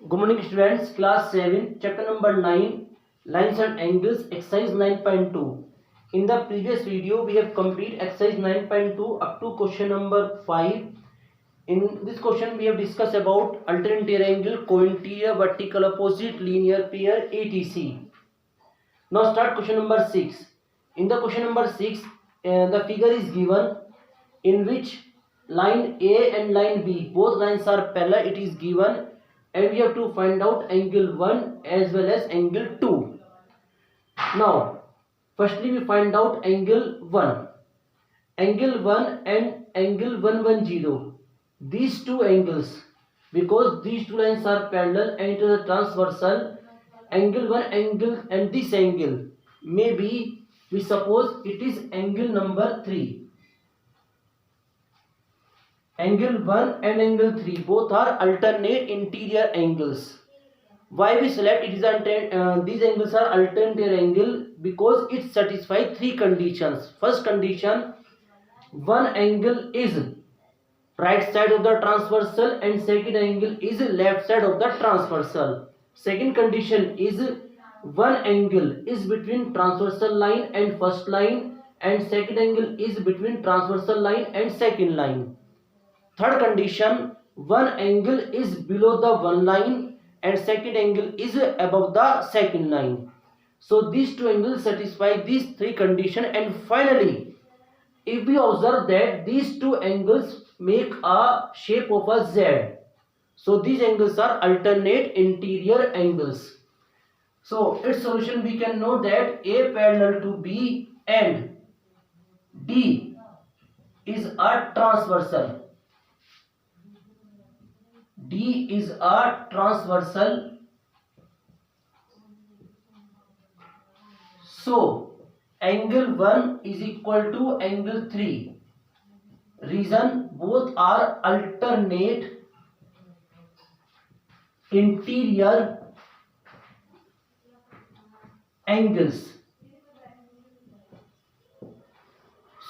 Good morning students, class 7, chapter number 9, lines and angles, exercise 9.2. In the previous video, we have completed exercise 9.2 up to question number 5. In this question, we have discussed about alternate angle, co-interior, vertical opposite, linear pair, etc. Now start question number 6. In the question number 6, the figure is given in which line A and line B, both lines are parallel. It is given and we have to find out angle 1 as well as angle 2. Now firstly we find out angle 1. Angle 1 and angle 110. These two angles, because these two lines are parallel and it is a transversal, angle 1 angle and this angle, maybe we suppose it is angle number 3. Angle 1 and angle 3 both are alternate interior angles. Why we select it is these angles are alternate angle? Because it satisfies three conditions. First condition, one angle is right side of the transversal and second angle is left side of the transversal. Second condition is one angle is between transversal line and first line and second angle is between transversal line and second line. Third condition, one angle is below the one line and second angle is above the second line. So these two angles satisfy these three conditions, and finally if we observe that these two angles make a shape of a Z, so these angles are alternate interior angles. So its solution, we can know that A parallel to B and D is a transversal. D is a transversal. So angle 1 is equal to angle 3. Reason, both are alternate interior angles.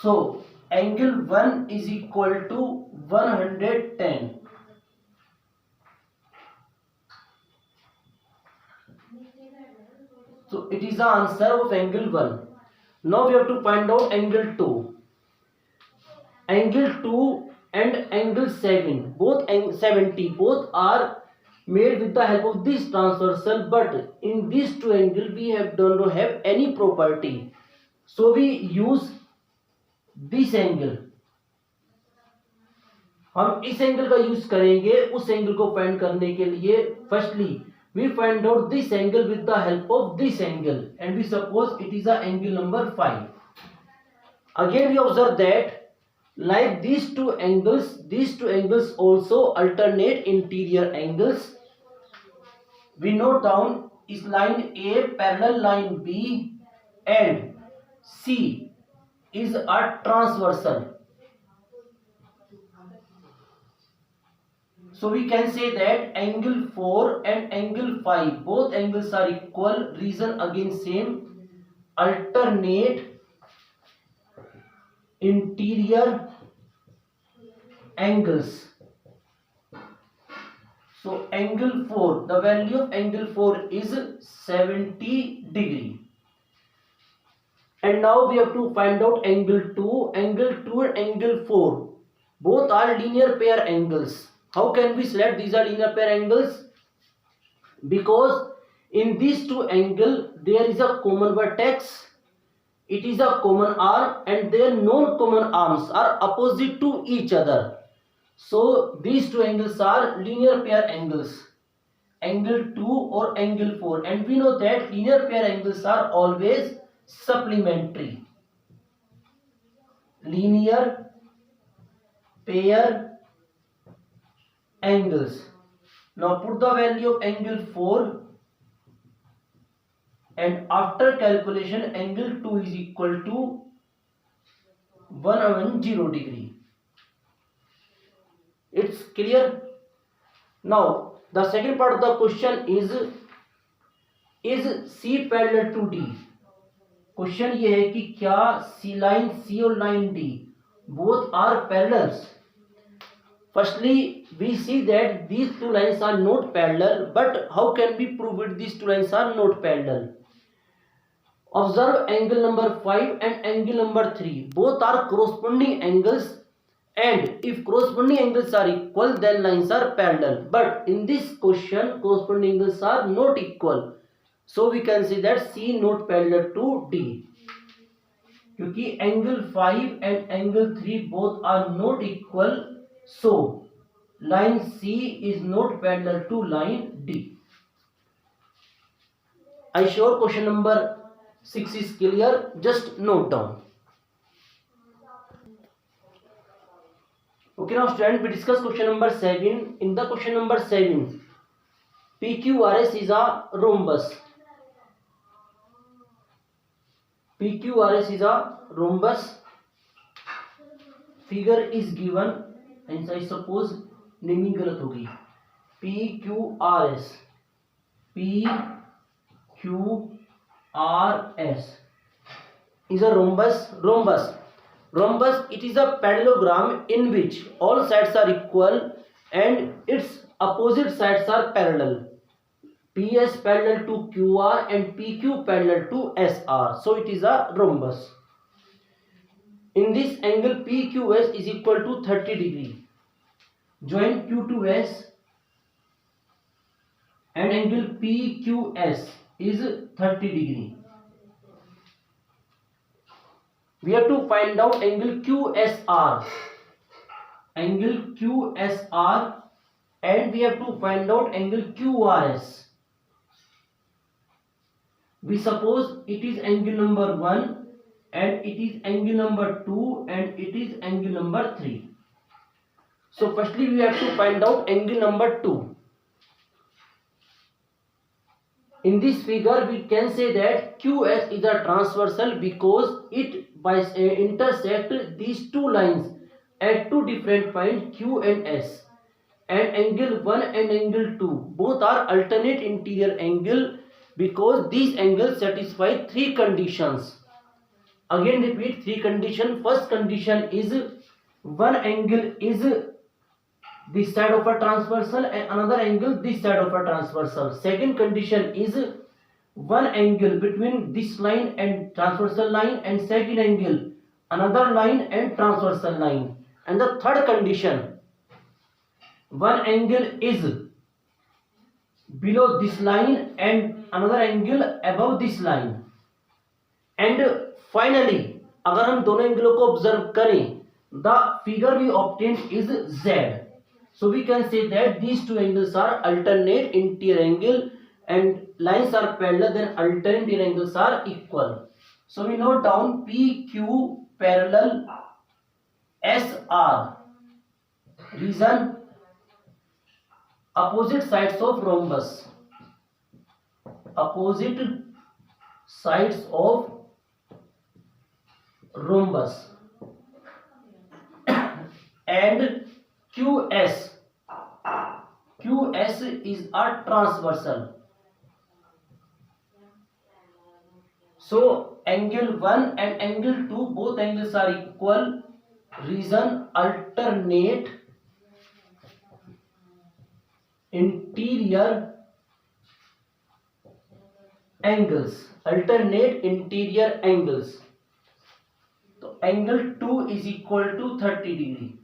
So angle 1 is equal to 110. So it is the answer of angle 1. Now we have to find out angle 2. Angle 2 and angle 7, both 70, both are made with the help of this transversal, but in these two angles we don't have any property. So we use this angle. हम इस angle का use करेंगे उस angle को find करने के लिए. Firstly we find out this angle with the help of this angle and we suppose it is a angle number 5. Again we observe that like these two angles also alternate interior angles. We note down is line A parallel line B and C is a transversal. So we can say that angle 4 and angle 5, both angles are equal. Reason again same, alternate interior angles. So angle 4, the value of angle 4 is 70 degree. And now we have to find out angle 2. Angle 2 and angle 4, both are linear pair angles. How can we select these are linear pair angles? Because in these two angles there is a common vertex, it is a common arm, and their non-common arms are opposite to each other. So these two angles are linear pair angles, angle 2 or angle 4, and we know that linear pair angles are always supplementary. Linear pair angles. Now put the value of angle 4 and after calculation angle 2 is equal to 110 degree. It's clear? Now the second part of the question is C parallel to D. Question ये है कि क्या C line C और line D both are parallels. Firstly, we see that these two lines are not parallel, but how can we prove it these two lines are not parallel? Observe angle number 5 and angle number 3. Both are corresponding angles, and if corresponding angles are equal, then lines are parallel. But in this question, corresponding angles are not equal. So we can say that C not parallel to D. क्योंकि angle 5 and angle 3 both are not equal, so line C is not parallel to line D. I sure question number 6 is clear. Just note down. Okay, now student, we discuss question number 7. In the question number 7, PQRS is a rhombus. PQRS is a rhombus. Figure is given, and I suppose naming गलत होगी. PQRS is a rhombus. It is a parallelogram in which all sides are equal and its opposite sides are parallel. PS parallel to QR and PQ parallel to SR. So it is a rhombus. In this angle PQS is equal to 30 degree. Join Q to S and angle PQS is 30 degree. We have to find out angle QSR. Angle QSR, and we have to find out angle QRS. We suppose it is angle number 1 and it is angle number 2 and it is angle number 3. So firstly we have to find out angle number 2. In this figure we can say that QS is a transversal because it intersect these two lines at two different points Q and S. And angle 1 and angle 2 both are alternate interior angle because these angles satisfy three conditions. Again repeat three conditions. First condition is one angle is this side of a transversal and another angle this side of a transversal. Second condition is one angle between this line and transversal line, and second angle another line and transversal line. And the third condition, one angle is below this line and another angle above this line. And finally अगर हम दोनों एंगलों को observe करें, the figure we obtained is Z. So we can say that these two angles are alternate interior angle and lines are parallel, then alternate interior angles are equal. So we note down PQ parallel SR. Reason, opposite sides of rhombus. Opposite sides of rhombus. And QS is a transversal. So angle 1 and angle 2 both angles are equal. Reason, alternate interior angles. Alternate interior angles. So angle 2 is equal to 30 degree.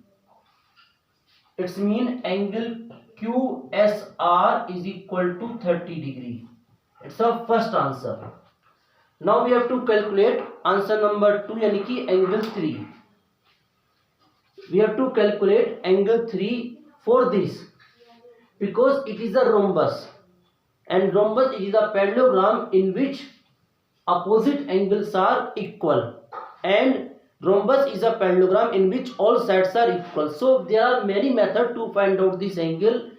It's mean angle QSR is equal to 30 degree. It's our first answer. Now we have to calculate answer number 2, यानी कि angle 3. We have to calculate angle 3 for this because it is a rhombus, and rhombus is a parallelogram in which opposite angles are equal, and rhombus is a parallelogram in which all sides are equal. So there are many methods to find out this angle,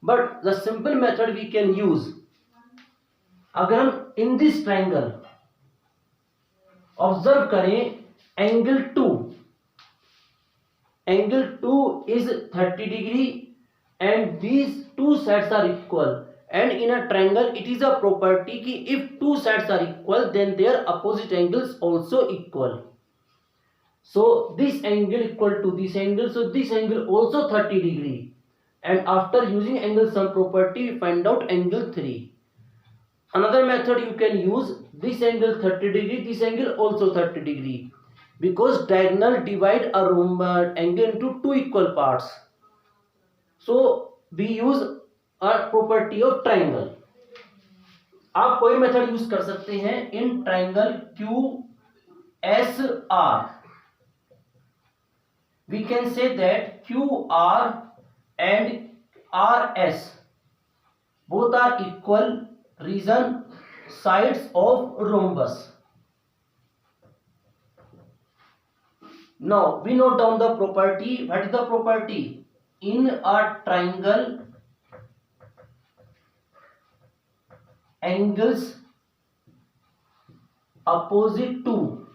but the simple method we can use. अगर हम in this triangle observe करें angle 2, angle 2 is 30 degree and these two sides are equal, and in a triangle it is a property कि if two sides are equal then their opposite angles also equal. So this angle equal to this angle, so this angle also 30 degree, and after using angle sum property we find out angle 3. Another method you can use, this angle 30 degree, this angle also 30 degree, because diagonal divide a angle into two equal parts. So we use a property of triangle. आप कोई method use कर सकते हैं in triangle Q S R. We can say that QR and RS both are equal region sides of rhombus. Now we note down the property. What is the property? In a triangle, angles opposite to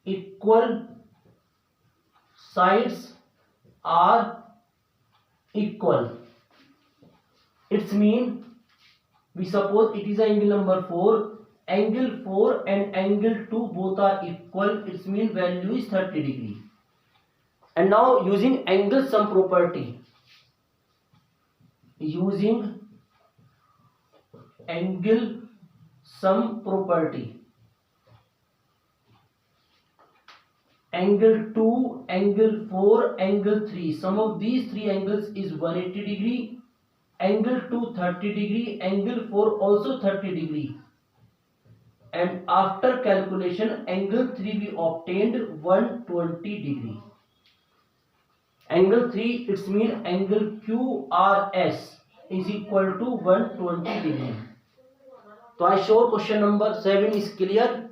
equal sides are equal. It's mean, we suppose it is angle number 4. Angle 4 and angle 2 both are equal. Its mean value is 30 degree. And now using angle sum property, using angle sum property, angle 2, angle 4, angle 3, sum of these three angles is 180 degree. Angle 2 30 degree, angle 4 also 30 degree, and after calculation angle 3 we obtained 120 degree. Angle 3, its mean angle QRS is equal to 120 degree. So I show question number 7 is clear.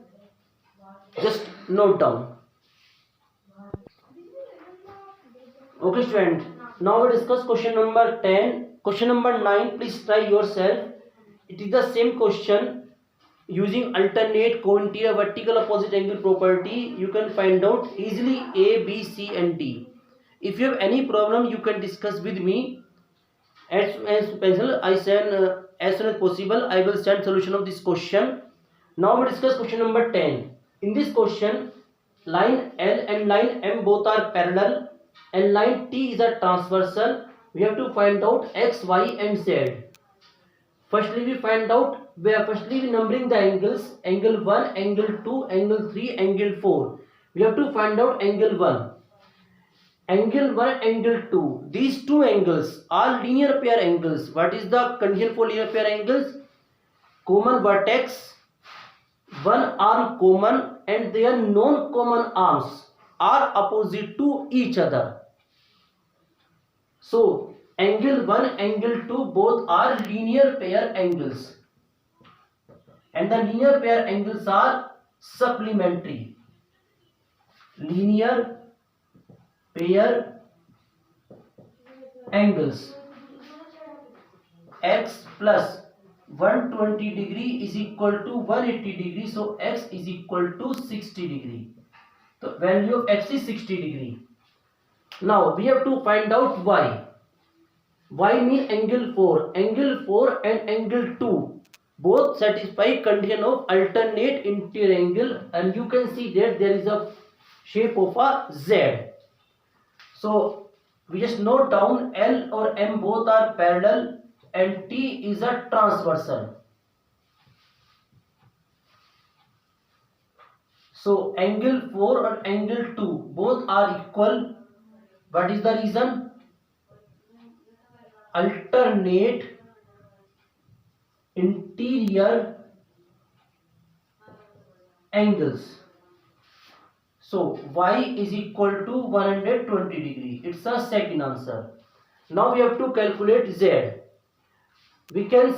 Just note down. Okay student, now we discuss question number 10. Question number 9, please try yourself. It is the same question. Using alternate co-interior vertical opposite angle property, you can find out easily A, B, C and D. If you have any problem, you can discuss with me. As soon as possible, I will send solution of this question. Now we discuss question number 10. In this question, line L and line M both are parallel, and line T is a transversal. We have to find out X, Y and Z. Firstly we find out, firstly we numbering the angles, angle 1, angle 2, angle 3, angle 4. We have to find out angle 1. Angle 1, angle 2. These two angles are linear pair angles. What is the condition for linear pair angles? Common vertex, one arm common, and their non-common arms are opposite to each other. So angle 1, angle 2 both are linear pair angles, and the linear pair angles are supplementary. Linear pair angles. X plus 120 degree is equal to 180 degree, so X is equal to 60 degree. The value of X is 60 degree. Now we have to find out Y. Y mean angle 4. Angle 4 and angle 2 both satisfy condition of alternate interior angle, and you can see that there is a shape of a Z. So we just note down L or M both are parallel and T is a transversal. So angle 4 or angle 2 both are equal. What is the reason? Alternate interior angles. So Y is equal to 120 degree. It's a second answer. Now we have to calculate Z. We can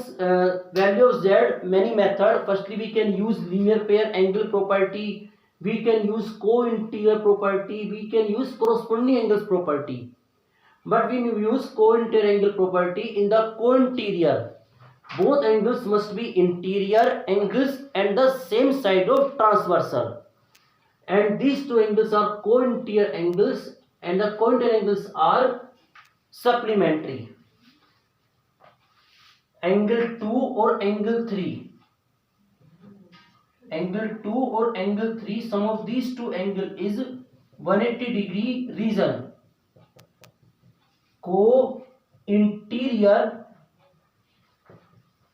value of Z many method. Firstly we can use linear pair angle property. We can use co-interior property. We can use corresponding angles property. But when you use co-interior angle property, in the co-interior, both angles must be interior angles and the same side of transversal. And these two angles are co-interior angles, and the co-interior angles are supplementary. Angle 2 or angle 3. angle 2 or angle 3, sum of these two angle is 180 degree region. Co-interior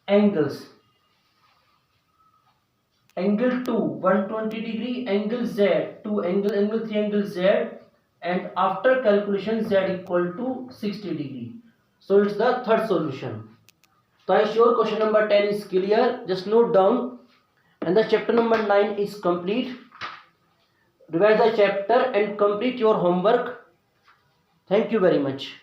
angles, angle 2 120 degree, angle Z 2 angle 3 angle Z, and after calculation Z equal to 60 degree. So it's the third solution. So I sure question number 10 is clear. Just note down, and the chapter number 9 is complete. Revise the chapter and complete your homework. Thank you very much.